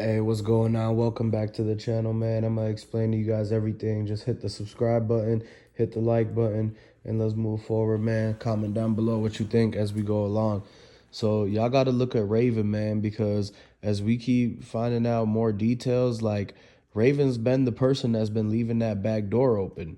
Hey, what's going on? Welcome back to the channel, man. I'm gonna explain to you guys everything. Just hit the subscribe button, hit the like button, and let's move forward, man. Comment down below what you think as we go along. So y'all gotta look at Raven, man, because as we keep finding out more details, like Raven's been the person that's been leaving that back door open.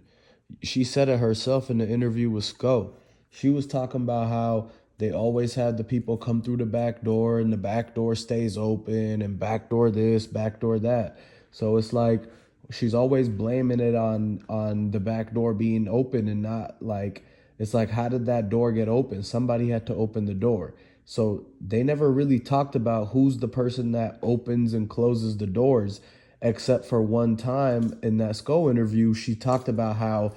She said it herself in the interview with Sco. She was talking about how they always had the people come through the back door and the back door stays open and back door this, back door that. So it's like she's always blaming it on the back door being open and not like it's like how did that door get open? Somebody had to open the door. So they never really talked about who's the person that opens and closes the doors, except for one time in that Skull interview, she talked about how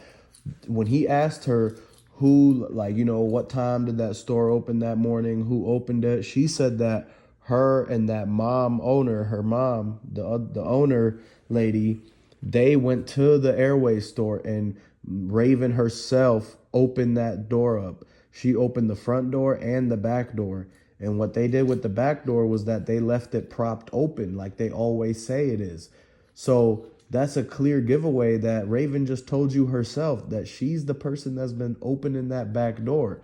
when he asked her who, like, what time did that store open that morning, who opened it, she said that her and that mom owner, her mom, the owner lady, they went to the Airway store and Raven herself opened that door up. She opened the front door and the back door. And what they did with the back door was that they left it propped open like they always say it is. So that's a clear giveaway that Raven just told you herself that she's the person that's been opening that back door.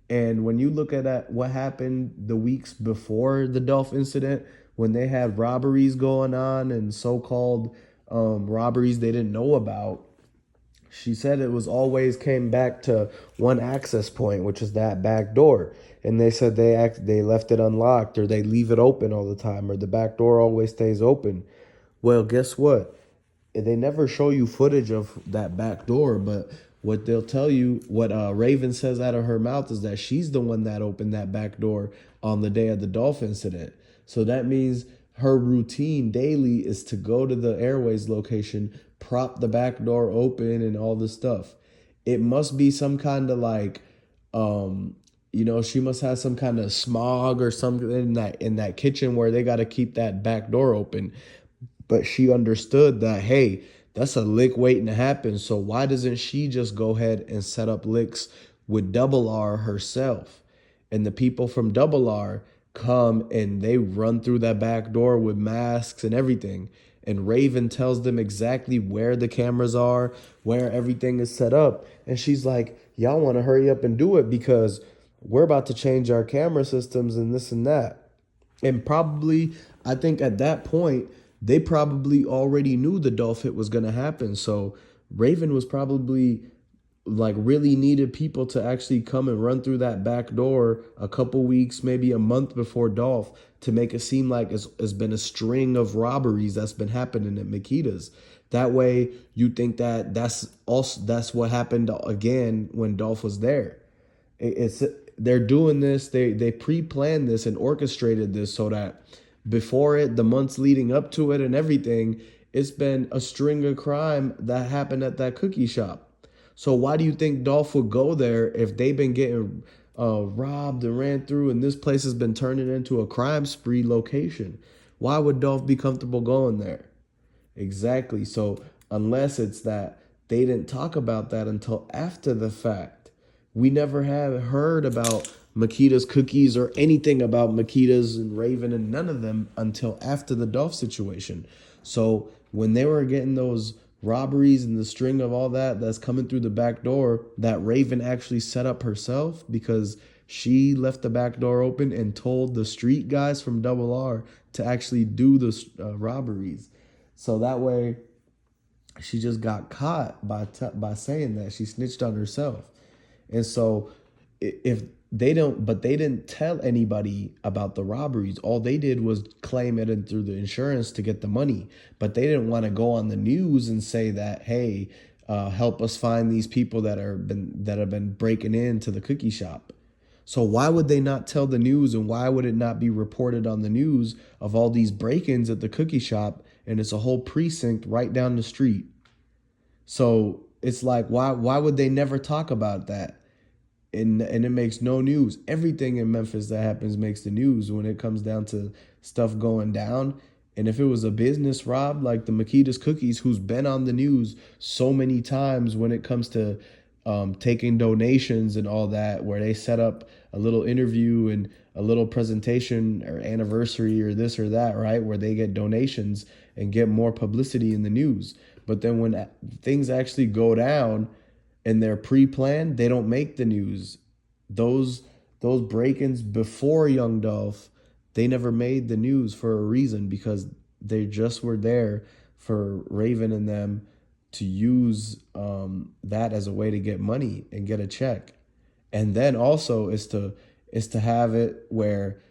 And when you look at that, what happened the weeks before the Dolph incident, when they had robberies going on and so-called robberies they didn't know about, she said it was always came back to one access point, which is that back door. And they said they left it unlocked or they leave it open all the time or the back door always stays open. Well, guess what? They never show you footage of that back door, but what they'll tell you, what Raven says out of her mouth is that she's the one that opened that back door on the day of the Dolph incident. So that means her routine daily is to go to the Airways location, prop the back door open and all this stuff. It must be some kind of like, she must have some kind of smog or something in that kitchen where they got to keep that back door open. But she understood that, hey, that's a lick waiting to happen. So why doesn't she just go ahead and set up licks with Double R herself? And the people from Double R come and they run through that back door with masks and everything. And Raven tells them exactly where the cameras are, where everything is set up. And she's like, y'all want to hurry up and do it because we're about to change our camera systems and this and that. And probably, I think at that point, they probably already knew the Dolph hit was going to happen. So Raven was probably like really needed people to actually come and run through that back door a couple weeks, maybe a month before Dolph to make it seem like it's been a string of robberies that's been happening at Makedas. That way you think that that's what happened again when Dolph was there. It's they're doing this, they pre-planned this and orchestrated this so that before it, the months leading up to it and everything, it's been a string of crime that happened at that cookie shop. So why do you think Dolph would go there if they've been getting robbed and ran through and this place has been turning into a crime spree location? Why would Dolph be comfortable going there? Exactly. So unless it's that they didn't talk about that until after the fact, we never have heard about Makedas cookies or anything about Makedas and Raven and none of them until after the Dolph situation. So when they were getting those robberies and the string of all that's coming through the back door, that Raven actually set up herself because she left the back door open and told the street guys from Double R to actually do the robberies. So that way she just got caught by saying that she snitched on herself. And so if they don't, but they didn't tell anybody about the robberies. All they did was claim it through the insurance to get the money. But they didn't want to go on the news and say that, hey, help us find these people that have been breaking into the cookie shop. So why would they not tell the news and why would it not be reported on the news of all these break-ins at the cookie shop and it's a whole precinct right down the street? So it's like, why would they never talk about that? And it makes no news. Everything in Memphis that happens makes the news when it comes down to stuff going down. And if it was a business rob like the Makedas Cookies, who's been on the news so many times when it comes to taking donations and all that, where they set up a little interview and a little presentation or anniversary or this or that, right? Where they get donations and get more publicity in the news. But then when things actually go down and they're pre-planned, they don't make the news. Those those break-ins before Young Dolph, they never made the news for a reason, because they just were there for Raven and them to use that as a way to get money and get a check. And then also is to have it where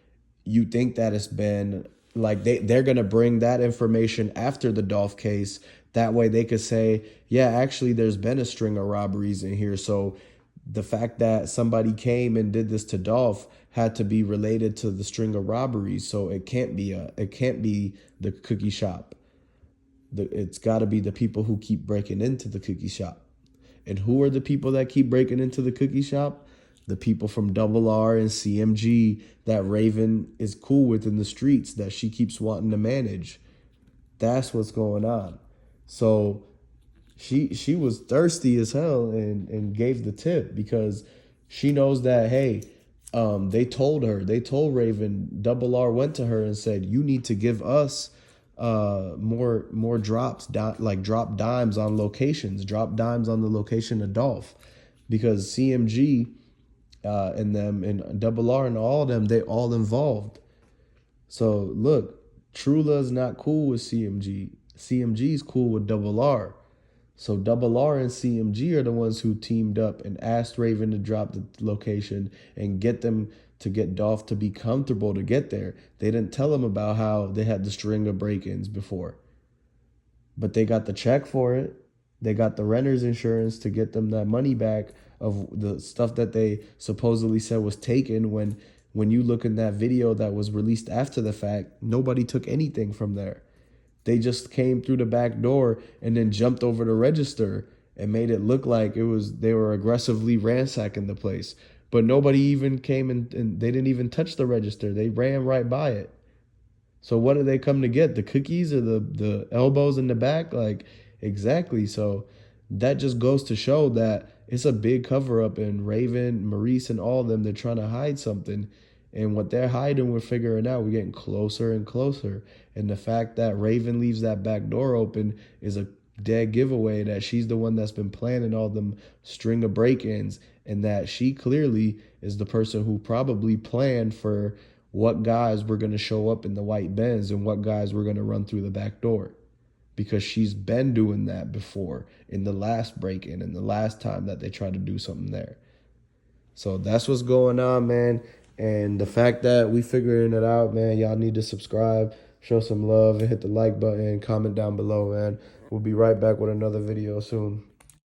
you think that it's been like they're gonna bring that information after the Dolph case. That way they could say, yeah, actually there's been a string of robberies in here. So the fact that somebody came and did this to Dolph had to be related to the string of robberies. So it can't be the cookie shop. It's got to be the people who keep breaking into the cookie shop. And who are the people that keep breaking into the cookie shop? The people from Double R and CMG that Raven is cool with in the streets, that she keeps wanting to manage. That's what's going on. So she was thirsty as hell and gave the tip, because she knows that, hey, they told Raven, Double R went to her and said, you need to give us more drops, like drop dimes on locations, drop dimes on the location of Dolph, because CMG and them and Double R and all of them, they all involved. So look, Trula's not cool with CMG. CMG's cool with Double R. So Double R and CMG are the ones who teamed up and asked Raven to drop the location and get them to get Dolph to be comfortable to get there. They didn't tell him about how they had the string of break-ins before. But they got the check for it. They got the renter's insurance to get them that money back of the stuff that they supposedly said was taken, when you look in that video that was released after the fact, nobody took anything from there. They just came through the back door and then jumped over the register and made it look like they were aggressively ransacking the place. But nobody even came and they didn't even touch the register. They ran right by it. So what did they come to get? The cookies or the elbows in the back? Like, exactly. So that just goes to show that it's a big cover up, and Raven, Maurice, and all of them, they're trying to hide something. And what they're hiding, we're figuring out. We're getting closer and closer. And the fact that Raven leaves that back door open is a dead giveaway that she's the one that's been planning all them string of break-ins, and that she clearly is the person who probably planned for what guys were going to show up in the white Benz and what guys were going to run through the back door, because she's been doing that before in the last break-in and the last time that they tried to do something there. So that's what's going on, man. And the fact that we figuring it out, man, y'all need to subscribe, show some love, and hit the like button, comment down below, man. We'll be right back with another video soon.